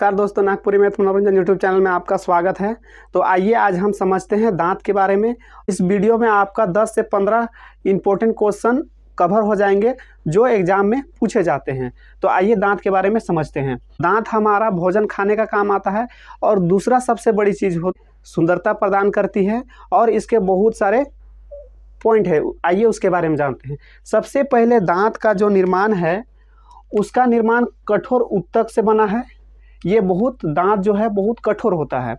नमस्कार दोस्तों, नागपुरी मैथ मनोरंजन यूट्यूब चैनल में आपका स्वागत है। तो आइए आज हम समझते हैं दांत के बारे में। इस वीडियो में आपका 10 से 15 इंपॉर्टेंट क्वेश्चन कवर हो जाएंगे जो एग्जाम में पूछे जाते हैं। तो आइए दांत के बारे में समझते हैं। दांत हमारा भोजन खाने का काम आता है और दूसरा सबसे बड़ी चीज़ सुंदरता प्रदान करती है और इसके बहुत सारे पॉइंट है। आइए उसके बारे में जानते हैं। सबसे पहले दांत का जो निर्माण है उसका निर्माण कठोर ऊतक से बना है। ये दांत जो है बहुत कठोर होता है।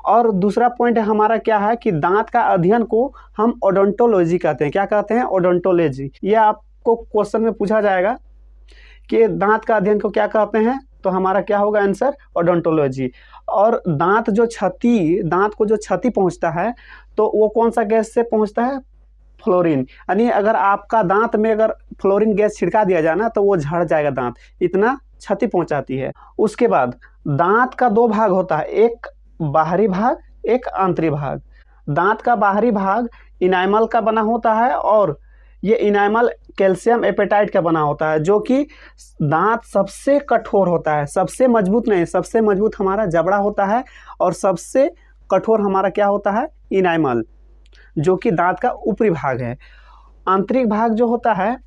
और दूसरा पॉइंट हमारा क्या है कि दांत का अध्ययन को हम ओडोंटोलॉजी कहते हैं। क्या कहते हैं? ओडोंटोलॉजी। ये आपको क्वेश्चन में पूछा जाएगा कि दांत का अध्ययन को क्या कहते हैं, तो हमारा क्या होगा आंसर? ओडोंटोलॉजी। और दांत को जो क्षति पहुंचता है तो वो कौन सा गैस से पहुंचता है? फ्लोरीन। यानी अगर आपका दांत में अगर फ्लोरीन गैस छिड़का दिया जाए ना तो वो झड़ जाएगा दांत, इतना क्षति पहुंचाती है। उसके बाद दांत का दो भाग होता है, एक बाहरी भाग, एक आंतरिक भाग। दांत का बाहरी भाग इनामल का बना होता है और ये इनामल कैल्शियम एपेटाइट का बना होता है, जो कि दांत सबसे कठोर होता है। सबसे मजबूत नहीं, सबसे मजबूत हमारा जबड़ा होता है और सबसे कठोर हमारा क्या होता है? इनामल, जो कि दांत का ऊपरी भाग है। आंतरिक भाग जो होता है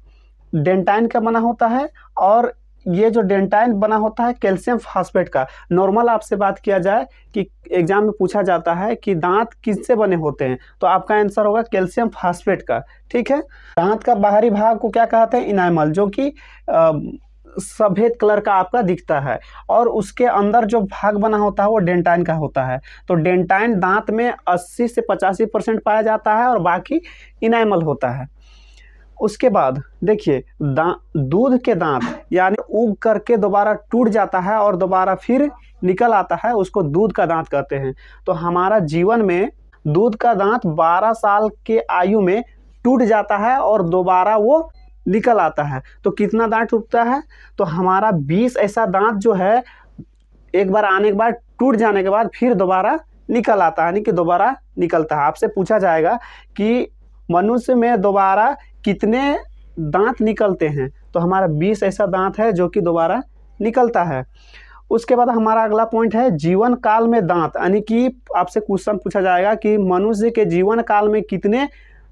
डेंटाइन का बना होता है और ये जो डेंटाइन बना होता है कैल्शियम फास्फेट का। नॉर्मल आपसे बात किया जाए कि एग्जाम में पूछा जाता है कि दांत किससे बने होते हैं, तो आपका आंसर होगा कैल्शियम फास्फेट का। ठीक है। दांत का बाहरी भाग को क्या कहते हैं? इनामल, जो कि सफेद कलर का आपका दिखता है और उसके अंदर जो भाग बना होता है वो डेंटाइन का होता है। तो डेंटाइन दांत में 80 से 85% पाया जाता है और बाकी इनामल होता है। उसके बाद देखिए दूध के दांत यानी उग करके दोबारा टूट जाता है और दोबारा फिर निकल आता है, उसको दूध का दांत कहते हैं। तो हमारा जीवन में दूध का दांत 12 साल के आयु में टूट जाता है और दोबारा वो निकल आता है। तो कितना दांत टूटता है? तो हमारा 20 ऐसा दांत जो है एक बार आने के बाद टूट जाने के बाद फिर दोबारा निकल आता है, यानी कि दोबारा निकलता है। आपसे पूछा जाएगा कि मनुष्य में दोबारा कितने दांत निकलते हैं, तो हमारा 20 ऐसा दांत है जो कि दोबारा निकलता है। उसके बाद हमारा अगला पॉइंट है जीवन काल में दांत, यानी कि आपसे क्वेश्चन पूछा जाएगा कि मनुष्य के जीवन काल में कितने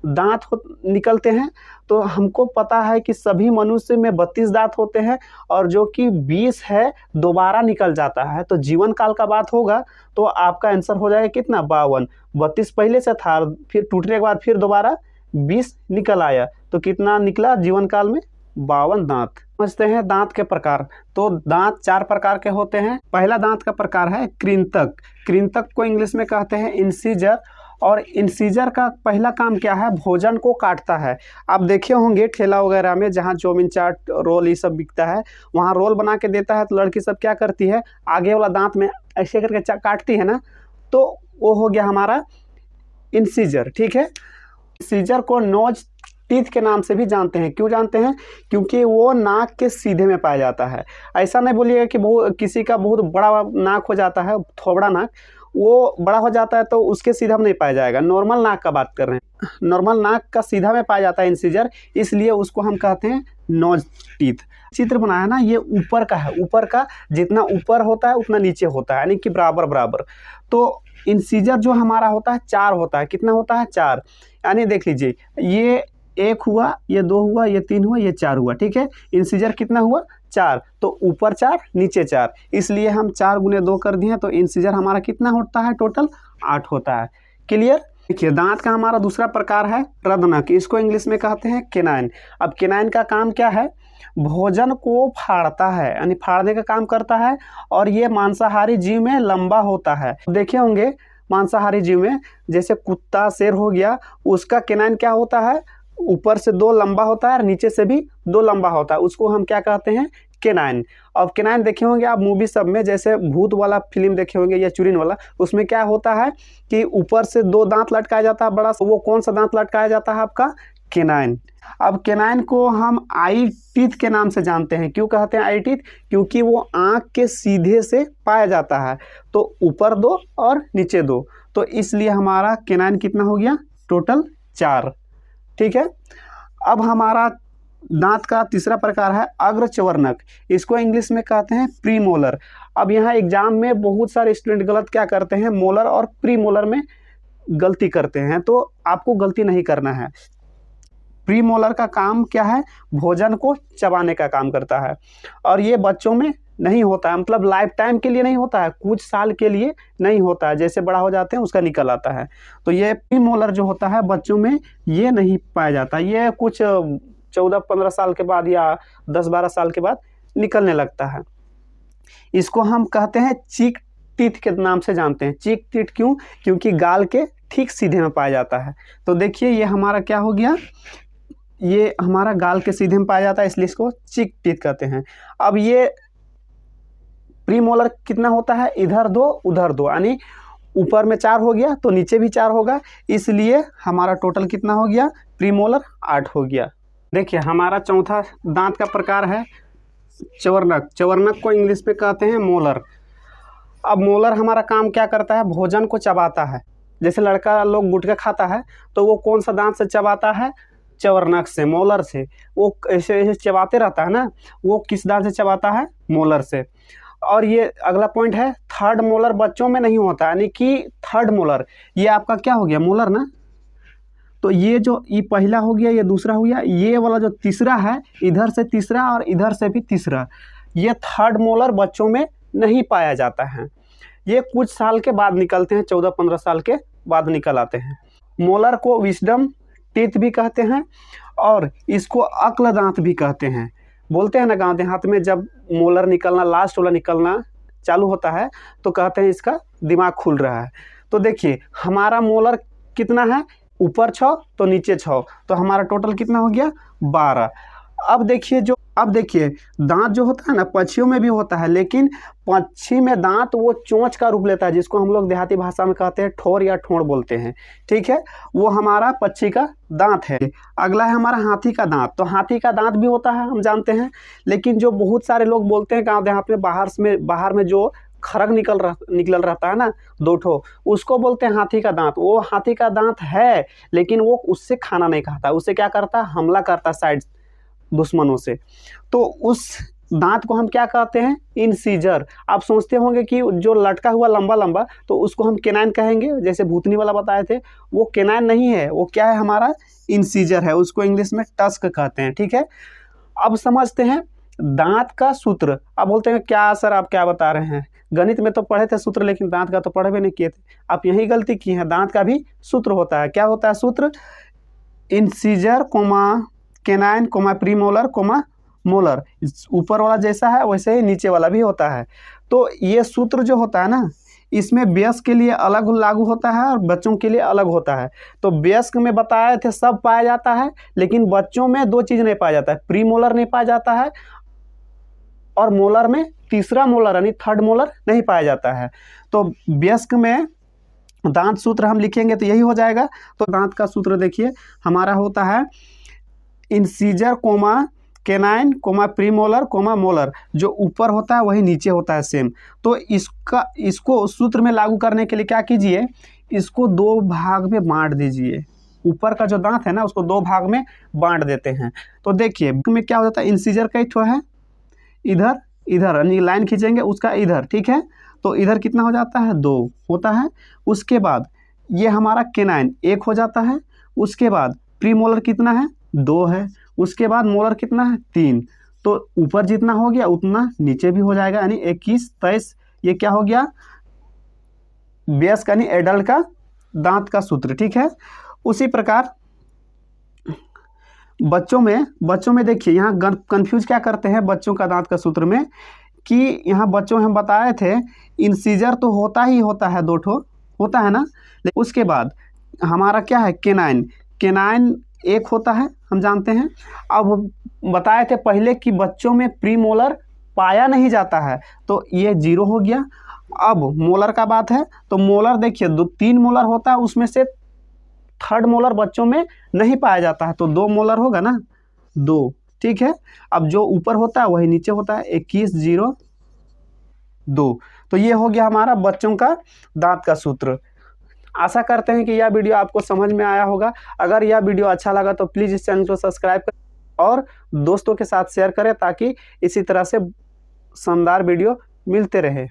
दांत निकलते हैं। तो हमको पता है कि सभी मनुष्य में 32 दांत होते हैं और जो कि 20 है दोबारा निकल जाता है। तो जीवन काल का बात होगा तो आपका आंसर हो जाएगा कितना? 52। 32 पहले से था, फिर टूटने के बाद फिर दोबारा 20 निकल आया, तो कितना निकला जीवन काल में? 52 दांत। समझते हैं दांत के प्रकार। तो दांत 4 प्रकार के होते हैं। पहला दांत का प्रकार है कृंतक। कृंतक को इंग्लिश में कहते हैं इंसीजर। और इंसीजर का पहला काम क्या है? भोजन को काटता है। आप देखे होंगे ठेला वगैरह में जहाँ चौमिन चाट रोल ये सब बिकता है, वहाँ रोल बना के देता है तो लड़की सब क्या करती है, आगे वाला दांत में ऐसे करके काटती है ना, तो वो हो गया हमारा इंसीजर। ठीक है। इंसीजर को नोज टीथ के नाम से भी जानते हैं। क्यों जानते हैं? क्योंकि वो नाक के सीधे में पाया जाता है। ऐसा नहीं बोलिएगा कि किसी का बहुत बड़ा नाक हो जाता है, थोबड़ा नाक, वो बड़ा हो जाता है तो उसके सीधा में नहीं पाया जाएगा। नॉर्मल नाक का बात कर रहे हैं, नॉर्मल नाक का सीधा में पाया जाता है इंसीजर, इसलिए उसको हम कहते हैं नोज टीथ। चित्र बनाया ना, ये ऊपर का है, ऊपर का जितना ऊपर होता है उतना नीचे होता है, यानी कि बराबर बराबर। तो इंसीजर जो हमारा होता है 4 होता है। कितना होता है? 4। यानी देख लीजिए, ये 1 हुआ, ये 2 हुआ, ये 3 हुआ, ये 4 हुआ। ठीक है। इंसीजर कितना हुआ? 4। तो ऊपर 4 नीचे 4, इसलिए हम 4 गुने 2 कर दिए, तो इंसीजर हमारा कितना होता है? टोटल 8 होता है। क्लियर? देखिए दांत का हमारा दूसरा प्रकार है रदनक। इसको इंग्लिश में कहते हैं केनाइन। अब केनाइन का काम क्या है? भोजन को फाड़ता है, यानी फाड़ने का काम करता है और ये मांसाहारी जीव में लंबा होता है। देखे होंगे मांसाहारी जीव में जैसे कुत्ता, शेर हो गया, उसका केनाइन क्या होता है? ऊपर से 2 लंबा होता है और नीचे से भी 2 लंबा होता है, उसको हम क्या कहते हैं? केनाइन। अब केनाइन देखे होंगे आप मूवी सब में, जैसे भूत वाला फिल्म देखे होंगे या चुड़ैल वाला, उसमें क्या होता है कि ऊपर से 2 दांत लटकाया जाता है बड़ा, वो कौन सा दांत लटकाया जाता है? आपका केनाइन। अब केनाइन को हम आई टीथ के नाम से जानते हैं। क्यों कहते हैं आई टीथ? क्योंकि वो आँख के सीधे से पाया जाता है, तो ऊपर 2 और नीचे 2, तो इसलिए हमारा केनाइन कितना हो गया? टोटल 4। ठीक है। अब हमारा दांत का तीसरा प्रकार है अग्रचवर्णक। इसको इंग्लिश में कहते हैं प्रीमोलर। अब यहाँ एग्जाम में बहुत सारे स्टूडेंट गलत क्या करते हैं, मोलर और प्री मोलर में गलती करते हैं, तो आपको गलती नहीं करना है। प्री मोलर का काम क्या है, भोजन को चबाने का काम करता है, और ये बच्चों में नहीं होता है, मतलब लाइफ टाइम के लिए नहीं होता है, कुछ साल के लिए नहीं होता है, जैसे बड़ा हो जाते हैं उसका निकल आता है। तो ये प्री मोलर जो होता है बच्चों में ये नहीं पाया जाता, ये कुछ 14-15 साल के बाद या 10-12 साल के बाद निकलने लगता है। इसको हम कहते हैं चीक टीथ के नाम से जानते हैं। चीक टीथ क्यों, क्योंकि गाल के ठीक सीधे में पाया जाता है। तो देखिए ये हमारा क्या हो गया, ये हमारा गाल के सीधे में पाया जाता है, इसलिए इसको चीक टीथ कहते हैं। अब ये प्री मोलर कितना होता है, इधर 2 उधर 2, यानी ऊपर में 4 हो गया तो नीचे भी 4 होगा, इसलिए हमारा टोटल कितना हो गया, प्री मोलर 8 हो गया। देखिए हमारा चौथा दांत का प्रकार है चवर्नक। चवर्नक को इंग्लिश में कहते हैं मोलर। अब मोलर हमारा काम क्या करता है, भोजन को चबाता है। जैसे लड़का लोग गुटखा खाता है तो वो कौन सा दांत से चबाता है, चवर्नक से, मोलर से। वो ऐसे ऐसे चबाते रहता है ना, वो किस दांत से चबाता है, मोलर से। और ये अगला पॉइंट है, थर्ड मोलर बच्चों में नहीं होता, यानी कि थर्ड मोलर ये आपका क्या हो गया, मोलर ना। तो ये जो ये पहला हो गया, ये दूसरा हो गया, ये वाला जो तीसरा है, इधर से तीसरा और इधर से भी तीसरा, ये थर्ड मोलर बच्चों में नहीं पाया जाता है। ये कुछ साल के बाद निकलते हैं, 14-15 साल के बाद निकल आते हैं। मोलर को विस्डम टीथ भी कहते हैं और इसको अक्ल दांत भी कहते हैं। बोलते हैं ना गांव देहात में, जब मोलर निकलना, लास्ट वाला निकलना चालू होता है तो कहते हैं इसका दिमाग खुल रहा है। तो देखिए हमारा मोलर कितना है, ऊपर 6 तो नीचे 6, तो हमारा टोटल कितना हो गया, 12। अब देखिए दांत जो होता है ना, पक्षियों में भी होता है, लेकिन पक्षी में दांत वो चोंच का रूप लेता है, जिसको हम लोग देहाती भाषा में कहते हैं ठोर या ठोड़ बोलते हैं, ठीक है। वो हमारा पक्षी का दांत है। अगला है हमारा हाथी का दांत। तो हाथी का दांत भी होता है, हम जानते हैं, लेकिन जो बहुत सारे लोग बोलते हैं गाँव देहात में, बाहर में जो खरग निकल रहता है ना, 2 ठो, उसको बोलते हैं हाथी का दांत। वो हाथी का दांत है, लेकिन वो उससे खाना नहीं खाता, उससे क्या करता है, हमला करता साइड दुश्मनों से। तो उस दांत को हम क्या कहते हैं, इंसीजर। आप सोचते होंगे कि जो लटका हुआ लंबा लंबा, तो उसको हम केनाइन कहेंगे, जैसे भूतनी वाला बताए थे। वो केनाइन नहीं है, वो क्या है, हमारा इंसीजर है, उसको इंग्लिश में टस्क कहते हैं, ठीक है। अब समझते हैं दांत का सूत्र। अब बोलते हैं क्या सर आप क्या बता रहे हैं, गणित में तो पढ़े थे सूत्र, लेकिन दांत का तो पढ़े भी नहीं किए थे। आप यही गलती की है, दांत का भी सूत्र होता है। क्या होता है सूत्र, incisor comma canine comma premolar comma molar. ऊपर वाला जैसा है वैसे ही नीचे वाला भी होता है। तो ये सूत्र जो होता है ना, इसमें वयस्क के लिए अलग लागू होता है और बच्चों के लिए अलग होता है। तो वयस्क में बताए थे सब पाया जाता है, लेकिन बच्चों में 2 चीज़ नहीं पाया जाता है, प्रीमोलर नहीं पाया जाता है और मोलर में तीसरा मोलर यानी थर्ड मोलर नहीं पाया जाता है। तो वयस्क में दांत सूत्र हम लिखेंगे तो यही हो जाएगा। तो दांत का सूत्र देखिए हमारा होता है incisor comma canine comma premolar comma molar. जो ऊपर होता है वही नीचे होता है सेम। तो इसको सूत्र में लागू करने के लिए क्या कीजिए, इसको 2 भाग में बांट दीजिए। ऊपर का जो दांत है ना उसको 2 भाग में बांट देते हैं। तो देखिए में क्या हो जाता है, इंसीजर का एक है इधर इधर यानी लाइन खींचेंगे उसका इधर, ठीक है। तो इधर कितना हो जाता है, 2 होता है। उसके बाद ये हमारा केनाइन 1 हो जाता है। उसके बाद प्रीमोलर कितना है, 2 है। उसके बाद मोलर कितना है, 3। तो ऊपर जितना हो गया उतना नीचे भी हो जाएगा, यानी 21, 23। ये क्या हो गया, वयस्क यानी एडल्ट का दांत का सूत्र, ठीक है। उसी प्रकार बच्चों में देखिए यहाँ कंफ्यूज क्या करते हैं बच्चों का दांत का सूत्र में, कि यहाँ बच्चों हम बताए थे इंसीजर तो होता ही होता है, 2 ठो होता है ना। उसके बाद हमारा क्या है, केनाइन 1 होता है, हम जानते हैं। अब बताए थे पहले कि बच्चों में प्रीमोलर पाया नहीं जाता है, तो ये 0 हो गया। अब मोलर का बात है, तो मोलर देखिए 3 मोलर होता है, उसमें से थर्ड मोलर बच्चों में नहीं पाया जाता है, तो 2 मोलर होगा ना, 2, ठीक है। अब जो ऊपर होता है वही नीचे होता है, 21, 0, 2। तो ये हो गया हमारा बच्चों का दांत का सूत्र। आशा करते हैं कि यह वीडियो आपको समझ में आया होगा। अगर यह वीडियो अच्छा लगा तो प्लीज़ इस चैनल को सब्सक्राइब करें और दोस्तों के साथ शेयर करें, ताकि इसी तरह से शानदार वीडियो मिलते रहे।